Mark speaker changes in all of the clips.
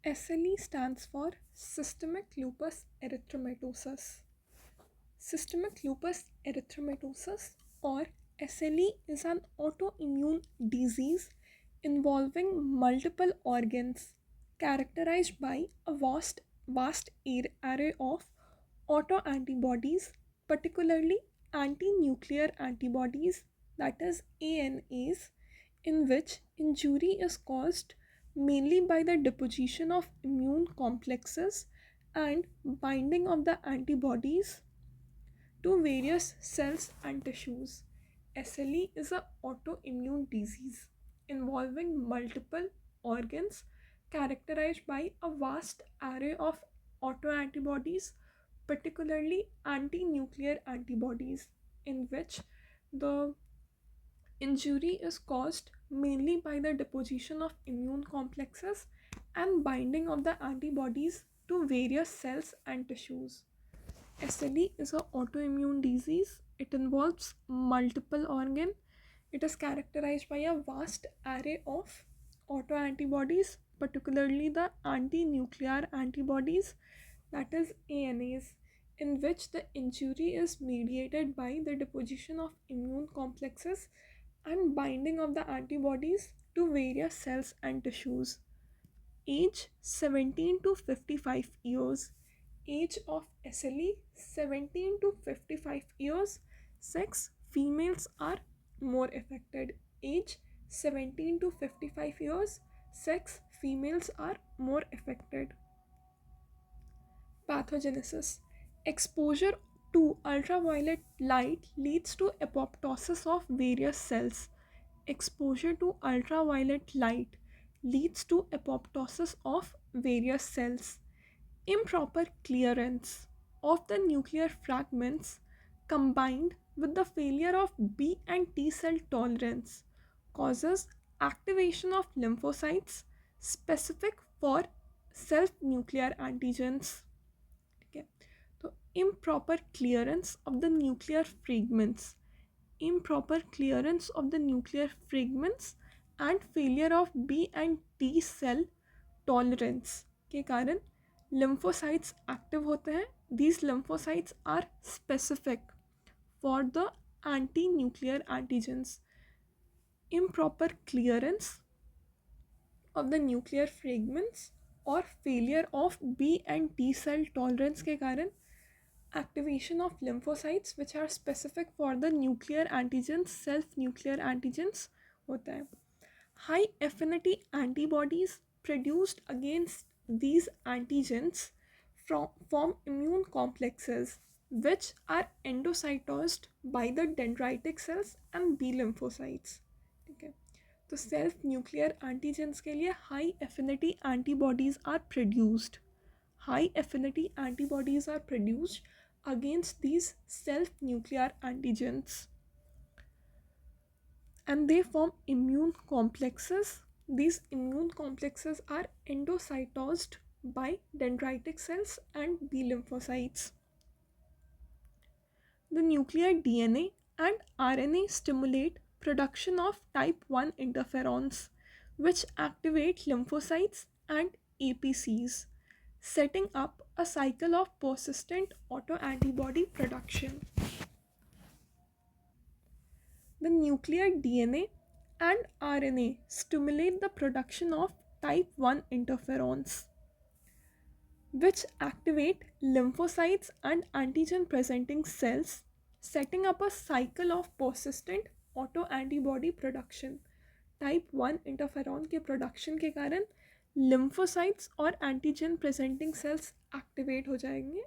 Speaker 1: SLE stands for Systemic Lupus Erythematosus. Systemic lupus erythematosus or SLE is an autoimmune disease involving multiple organs characterized by a vast array of autoantibodies, particularly anti-nuclear antibodies, that is ANAs, in which injury is caused mainly by the deposition of immune complexes and binding of the antibodies to various cells and tissues. SLE is an autoimmune disease involving multiple organs characterized by a vast array of autoantibodies, particularly anti nuclear antibodies, in which the injury is caused mainly by the deposition of immune complexes and binding of the antibodies to various cells and tissues. SLE is an autoimmune disease. It involves multiple organ. It is characterized by a vast array of autoantibodies, particularly the anti-nuclear antibodies, that is ANAs, in which the injury is mediated by the deposition of immune complexes and binding of the antibodies to various cells and tissues. Age 17 to 55 years. Age of SLE 17 to 55 years. Sex females are more affected. Age 17 to 55 years. Sex females are more affected. Pathogenesis. Exposure to ultraviolet light leads to apoptosis of various cells. Exposure to ultraviolet light leads to apoptosis of various cells. Improper clearance of the nuclear fragments combined with the failure of B and T cell tolerance causes activation of lymphocytes specific for self nuclear antigens. Okay. So improper clearance of the nuclear fragments, improper clearance of the nuclear fragments and failure of B and T cell tolerance के कारण lymphocytes active होते हैं. These lymphocytes are specific for the anti-nuclear antigens. Improper clearance of the nuclear fragments और failure of B and T cell tolerance के कारण activation of lymphocytes which are specific for the nuclear antigens, self nuclear antigens होता है. High affinity antibodies produced against these antigens form immune complexes which are endocytosed by the dendritic cells and B lymphocytes. Okay. तो self nuclear antigens के लिए high affinity antibodies are produced. High affinity antibodies are produced against these self nuclear antigens and they form immune complexes. These immune complexes are endocytosed by dendritic cells and B lymphocytes. The nuclear DNA and RNA stimulate production of type 1 interferons which activate lymphocytes and APCs, setting up a cycle of persistent autoantibody production. The nuclear DNA and RNA stimulate the production of type 1 interferons, which activate lymphocytes and antigen presenting cells, setting up a cycle of persistent autoantibody production. Type 1 interferon के production के कारण lymphocytes और antigen presenting cells activate हो जाएंगे.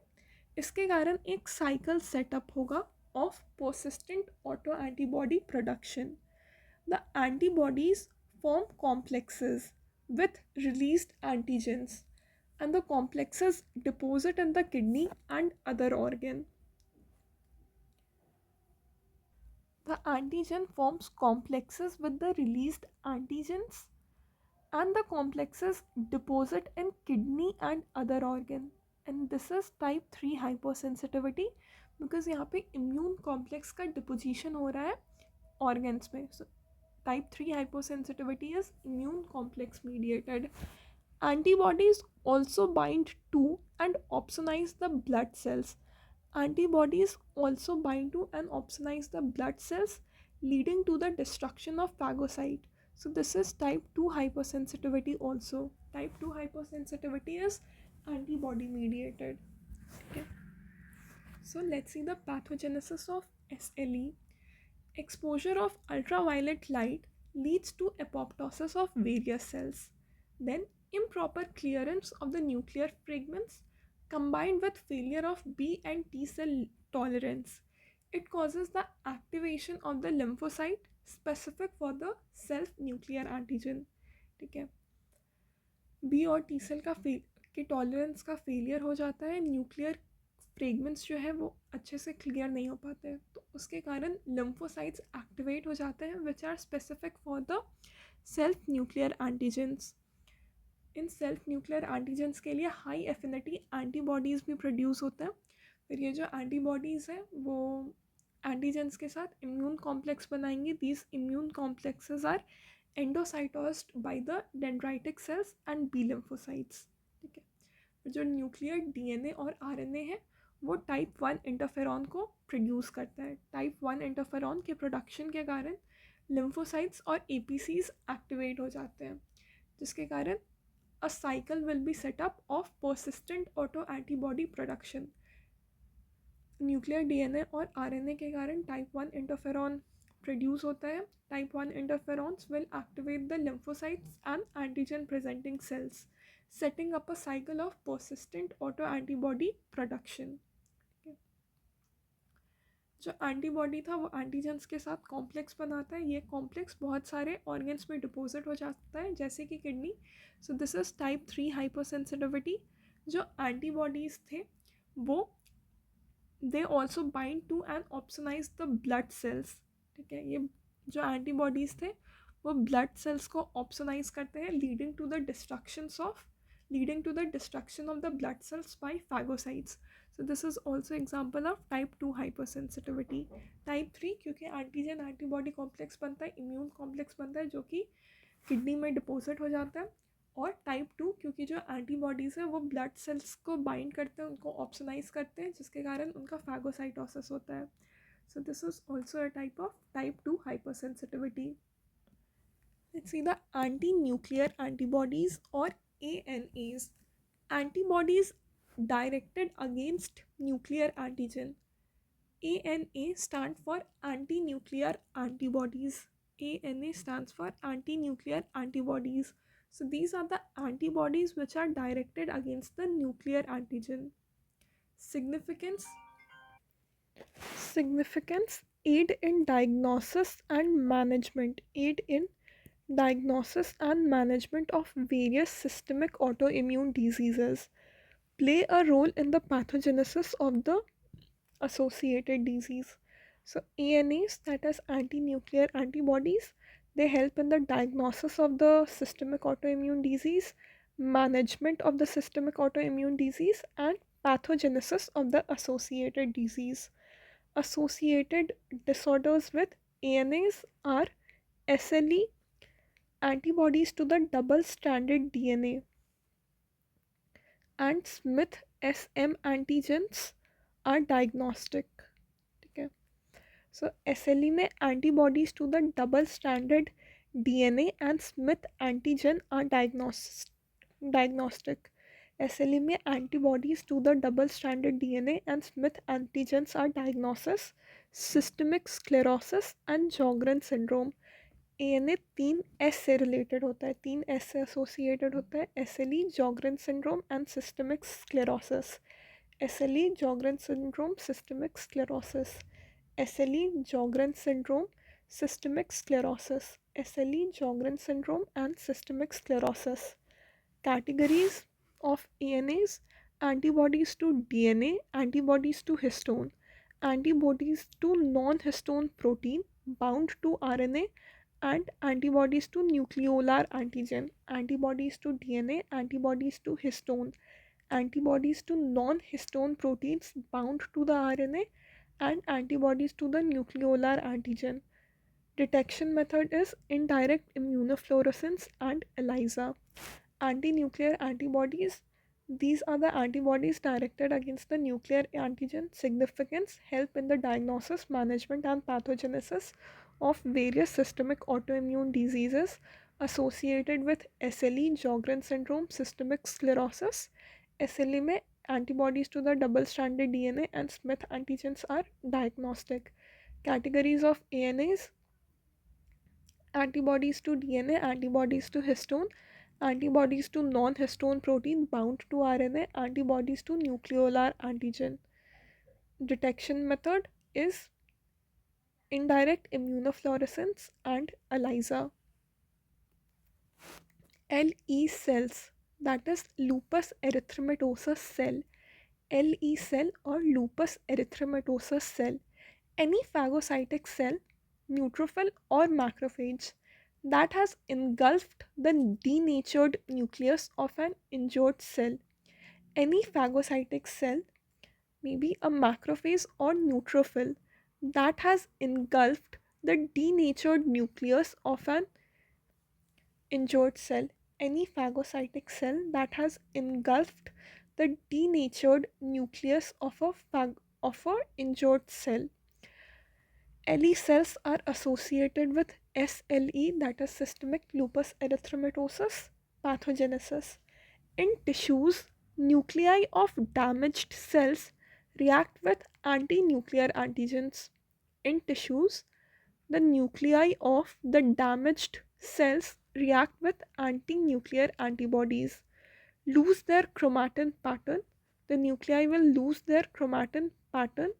Speaker 1: इसके कारण एक cycle setup होगा of persistent autoantibody production. The antibodies form complexes with released antigens and the complexes deposit in the kidney and other organ. The antigen forms complexes with the released antigens and the complexes deposit in kidney and other organ, and this is type 3 hypersensitivity because यहाँ पे immune complex का deposition हो रहा है organs में. So type 3 hypersensitivity is immune complex mediated Antibodies also bind to and opsonize the blood cells. Antibodies also bind to and opsonize the blood cells, leading to the destruction of phagocyte. So this is type 2 hypersensitivity also. Type 2 hypersensitivity is antibody mediated. Okay. So let's see the pathogenesis of SLE. Exposure of ultraviolet light leads to apoptosis of various cells. Then, improper clearance of the nuclear fragments combined with failure of B and T cell tolerance. It causes the activation of the lymphocyte specific for the self nuclear antigen. ठीक है, B और T cell के tolerance का failure हो जाता है, nuclear fragments जो है वो अच्छे से क्लियर नहीं हो पाते हैं, तो उसके कारण लिम्फोसाइट्स एक्टिवेट हो जाते हैं which are specific for the self nuclear antigens. In self nuclear antigens के लिए हाई एफिनिटी एंटीबॉडीज़ भी प्रोड्यूस होते हैं. फिर ये जो एंटीबॉडीज़ हैं वो एंटीजेंस के साथ इम्यून कॉम्प्लेक्स बनाएंगे. These immune complexes are endocytosed by the dendritic cells and B lymphocytes. ठीक है, जो न्यूक्लियर डीएनए और आरएनए है वो टाइप 1 इंटरफेरॉन को प्रोड्यूस करता है. टाइप 1 इंटरफेरॉन के प्रोडक्शन के कारण लिम्फोसाइट्स और एपीसीज एक्टिवेट हो जाते हैं, जिसके कारण a cycle will be set up of persistent autoantibody production. Nuclear DNA और आरएनए के कारण टाइप 1 इंटरफेरॉन प्रोड्यूस होता है. Type 1 interferons will activate the lymphocytes and antigen presenting cells, setting up a cycle of persistent autoantibody production. जो antibody था वो antigens के साथ कॉम्प्लेक्स बनाता है. ये कॉम्प्लेक्स बहुत सारे ऑर्गन्स में डिपॉजिट हो जाता है, जैसे कि kidney. So this is type 3 hypersensitivity. जो एंटीबॉडीज़ थे वो they also bind to and opsonise the blood cells. ठीक है, ये जो एंटीबॉडीज़ थे वो ब्लड सेल्स को ऑप्सनाइज करते हैं, leading to the destruction of the blood cells by phagocytes. So this is also example of type 2 hypersensitivity. Type 3 क्योंकि एंटीजन एंटीबॉडी कॉम्प्लेक्स बनता है, इम्यून कॉम्प्लेक्स बनता है जो कि किडनी में डिपॉजिट हो जाता है. और टाइप 2 क्योंकि जो एंटीबॉडीज़ है वो ब्लड सेल्स को बाइंड करते हैं, उनको ऑप्सनाइज करते हैं, जिसके कारण उनका फैगोसाइटोसिस होता है. सो this is also a type of type 2 hypersensitivity. Let's see the anti-nuclear antibodies or ANAs. Antibodies directed against nuclear antigen. ANA stands for anti-nuclear antibodies. ANA stands for anti-nuclear antibodies. So these are the antibodies which are directed against the nuclear antigen. Significance aid in diagnosis and management. Aid in diagnosis and management of various systemic autoimmune diseases. Play a role in the pathogenesis of the associated disease. So ANAs, that is anti-nuclear antibodies, they help in the diagnosis of the systemic autoimmune disease, management of the systemic autoimmune disease, and pathogenesis of the associated disease. Associated disorders with ANAs are SLE, antibodies to the double-stranded DNA, and Smith SM antigens are diagnostic. ठीक है, सो SLE में antibodies to the double-stranded DNA and Smith antigen are diagnostic. SLE में antibodies to the double-stranded DNA and Smith antigens are diagnosis. Systemic sclerosis and Sjogren syndrome. ANA 3S से related होता है, 3S से associated होता है. SLE, Sjogren syndrome and systemic sclerosis. SLE, Sjogren syndrome, systemic sclerosis. SLE, Sjogren syndrome, systemic sclerosis. SLE, Sjogren syndrome and systemic sclerosis. Categories of ANAs: antibodies to DNA, antibodies to histone, antibodies to non-histone protein bound to RNA, and antibodies to nucleolar antigen. Antibodies to DNA, antibodies to histone, antibodies to non-histone proteins bound to the RNA, and antibodies to the nucleolar antigen. Detection method is indirect immunofluorescence and ELISA. Anti-nuclear antibodies. These are the antibodies directed against the nuclear antigen. Significance: help in the diagnosis, management, and pathogenesis of various systemic autoimmune diseases associated with SLE, Sjogren syndrome, systemic sclerosis. SLE में antibodies to the double-stranded DNA and Smith antigens are diagnostic. Categories of ANAs: antibodies to DNA, antibodies to histone, antibodies to non-histone protein bound to RNA, antibodies to nucleolar antigen. Detection method is indirect immunofluorescence and ELISA. LE cells, that is lupus erythematosus cell. LE cell or lupus erythematosus cell. Any phagocytic cell, neutrophil or macrophage that has engulfed the denatured nucleus of an injured cell. Any phagocytic cell, maybe a macrophage or neutrophil, that has engulfed the denatured nucleus of an injured cell. Any phagocytic cell that has engulfed the denatured nucleus of a injured cell. LE cells are associated with SLE, that is systemic lupus erythematosus. Pathogenesis: in tissues, nuclei of damaged cells react with anti-nuclear antigens. In tissues, the nuclei of the damaged cells react with anti-nuclear antibodies. Lose their chromatin pattern. The nuclei will lose their chromatin pattern,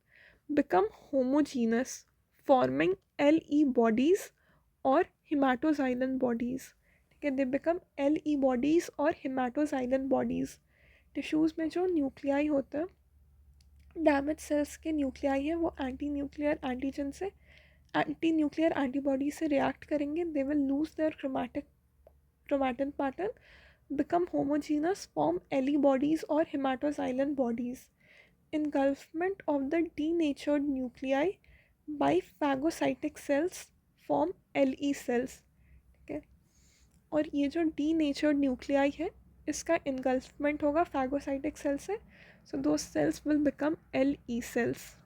Speaker 1: become homogeneous, forming LE bodies or hematoxylin bodies. ठीक है, they become LE bodies और hematoxylin bodies. Tissues में जो nuclei होता है, damage cells के nuclei है, वो एंटी न्यूक्लियर एंटीजन से एंटी न्यूक्लियर एंटीबॉडी से रिएक्ट करेंगे. They will lose their chromatin pattern, become homogeneous, form LE bodies or hematoxylin bodies. Engulfment of the denatured nuclei by phagocytic cells form LE cells. ठीक है, और ये जो denatured nuclei है, इसका engulfment होगा phagocytic cell से, so those cells will become LE cells.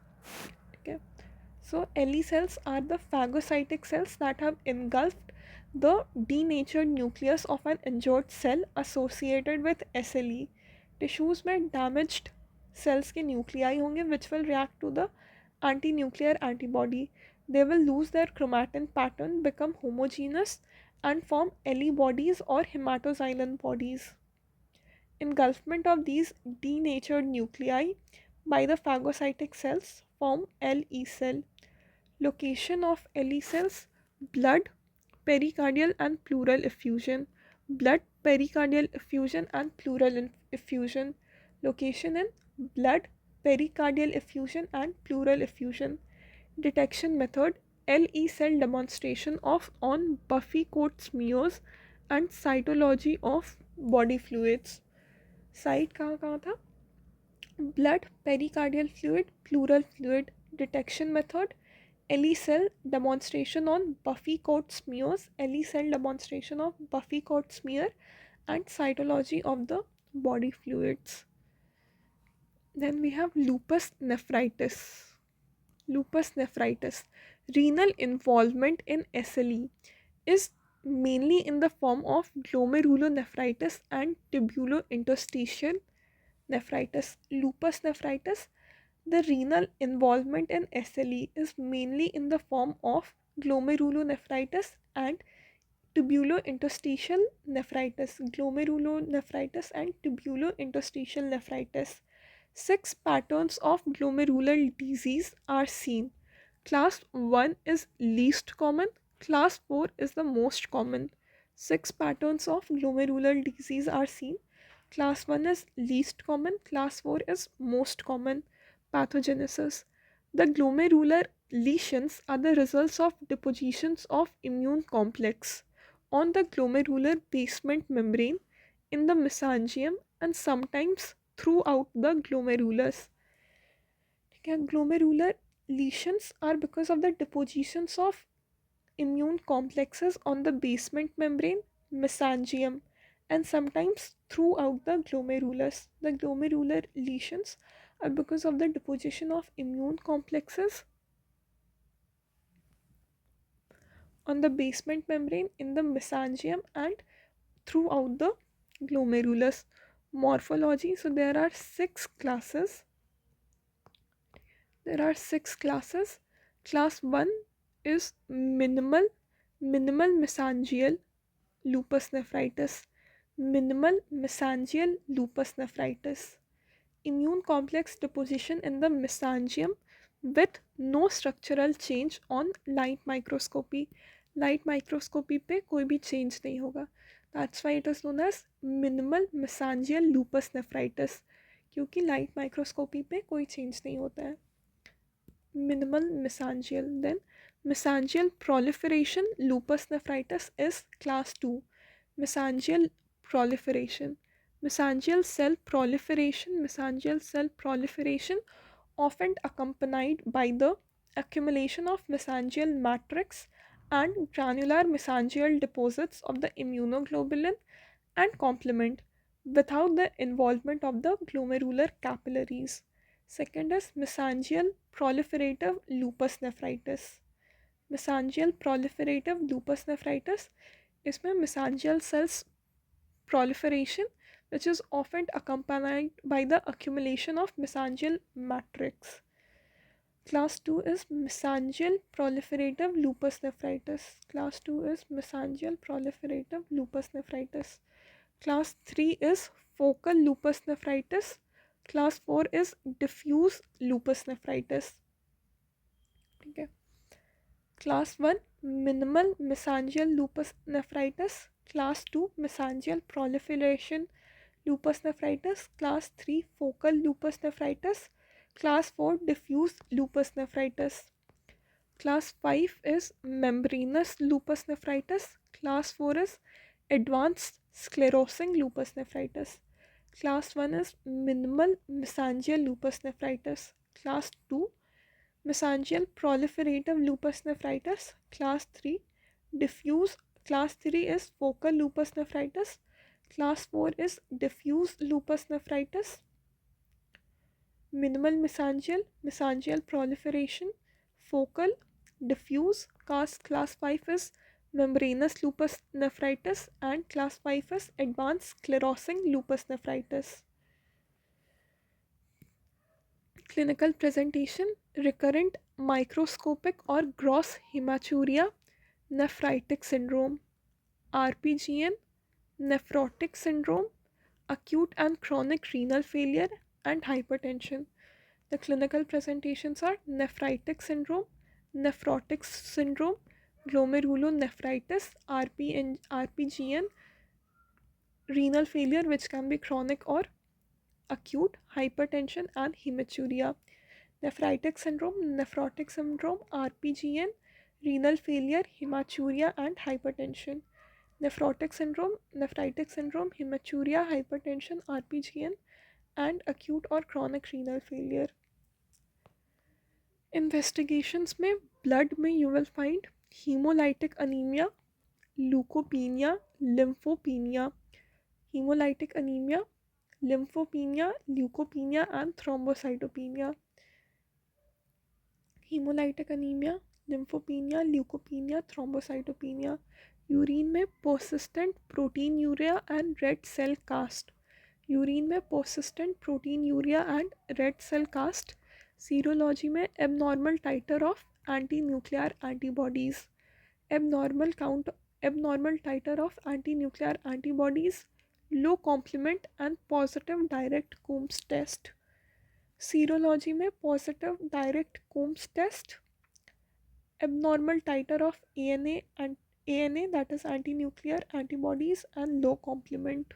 Speaker 1: ठीक है, so LE cells are the phagocytic cells that have engulfed the denatured nucleus of an injured cell associated with SLE. Tissues में damaged cells के nuclei होंगे which will react to the anti-nuclear antibody. They will lose their chromatin pattern, become homogeneous and form LE bodies or hematoxylin bodies. Engulfment of these denatured nuclei by the phagocytic cells form LE cell. Location of LE cells: blood, pericardial and pleural effusion. Blood, pericardial effusion and pleural effusion. Location in blood, pericardial effusion and pleural effusion. Detection method: LE cell demonstration of on buffy coat smears and cytology of body fluids. Site कहाँ कहाँ था? Blood, pericardial fluid, pleural fluid. Detection method: LE cell demonstration on buffy coat smears, LE cell demonstration of buffy coat smear and cytology of the body fluids. Then we have lupus nephritis. Lupus nephritis. Renal involvement in SLE is mainly in the form of glomerulonephritis and tubulointerstitial nephritis. Lupus nephritis. The renal involvement in SLE is mainly in the form of glomerulonephritis and tubulointerstitial nephritis. Glomerulonephritis and tubulointerstitial nephritis. 6 patterns of glomerular disease are seen. Class 1 is least common. Class 4 is the most common. 6 patterns of glomerular disease are seen. Class 1 is least common. Class 4 is most common. Pathogenesis. The glomerular lesions are the results of depositions of immune complex on the glomerular basement membrane, in the mesangium, and sometimes throughout the glomerulus. Glomerular lesions are because of the depositions of immune complexes on the basement membrane, mesangium, and sometimes throughout the glomerulus. The glomerular lesions are because of the deposition of immune complexes on the basement membrane in the mesangium and throughout the glomerulus. Morphology, so there are six classes. Class 1 is minimal mesangial lupus nephritis. Minimal mesangial lupus nephritis. Immune complex deposition in the mesangium with no structural change on light microscopy. Light microscopy पे कोई भी change नहीं होगा. That's why it is known as minimal mesangial lupus nephritis, क्योंकि light microscopy पे कोई change नहीं होता है. Minimal mesangial. Then mesangial proliferation lupus nephritis is class 2. Mesangial proliferation. Mesangial cell proliferation often accompanied by the accumulation of mesangial matrix and granular mesangial deposits of the immunoglobulin and complement without the involvement of the glomerular capillaries. Second is mesangial proliferative lupus nephritis. Mesangial proliferative lupus nephritis, इसमें mesangial cells proliferation which is often accompanied by the accumulation of mesangial matrix. Class 2 is mesangial proliferative lupus nephritis. Class 2 is mesangial proliferative lupus nephritis. Class 3 is focal lupus nephritis. Class 4 is diffuse lupus nephritis. Okay. Class 1 minimal mesangial lupus nephritis. Class 2 mesangial proliferation lupus nephritis. Class 3 focal lupus nephritis. Class 4 diffuse lupus nephritis. Class 5 is membranous lupus nephritis. Class 4 is advanced sclerosing lupus nephritis. Class 1 is minimal mesangial lupus nephritis. Class 2 mesangial proliferative lupus nephritis. Class 3 diffuse. Class 3 is focal lupus nephritis. Class 4 is diffuse lupus nephritis. Minimal mesangial proliferation, focal, diffuse. Class 5 is membranous lupus nephritis, and class 5 is advanced sclerosing lupus nephritis. Clinical presentation: recurrent microscopic or gross hematuria, nephritic syndrome, RPGN, nephrotic syndrome, acute and chronic renal failure, and hypertension. The clinical presentations are nephritic syndrome, nephrotic syndrome, glomerulonephritis, RPGN, renal failure which can be chronic or acute, hypertension, and hematuria. Nephritic syndrome, nephrotic syndrome, RPGN, renal failure, hematuria, and hypertension. Nephrotic syndrome, nephritic syndrome, hematuria, hypertension, RPGN, and acute or chronic renal failure. Investigations में blood में you will find hemolytic anemia, leukopenia, lymphopenia. Hemolytic anemia, lymphopenia, leukopenia, and thrombocytopenia. Hemolytic anemia, lymphopenia, leukopenia, thrombocytopenia. Urine में persistent proteinuria and red cell cast. Urine में persistent proteinuria and red cell cast. Serology में abnormal titer of anti-nuclear antibodies. Abnormal titer of anti-nuclear antibodies, low complement, and positive direct Coombs test. Serology में positive direct Coombs test, abnormal titer of ANA that is anti-nuclear antibodies, and low complement.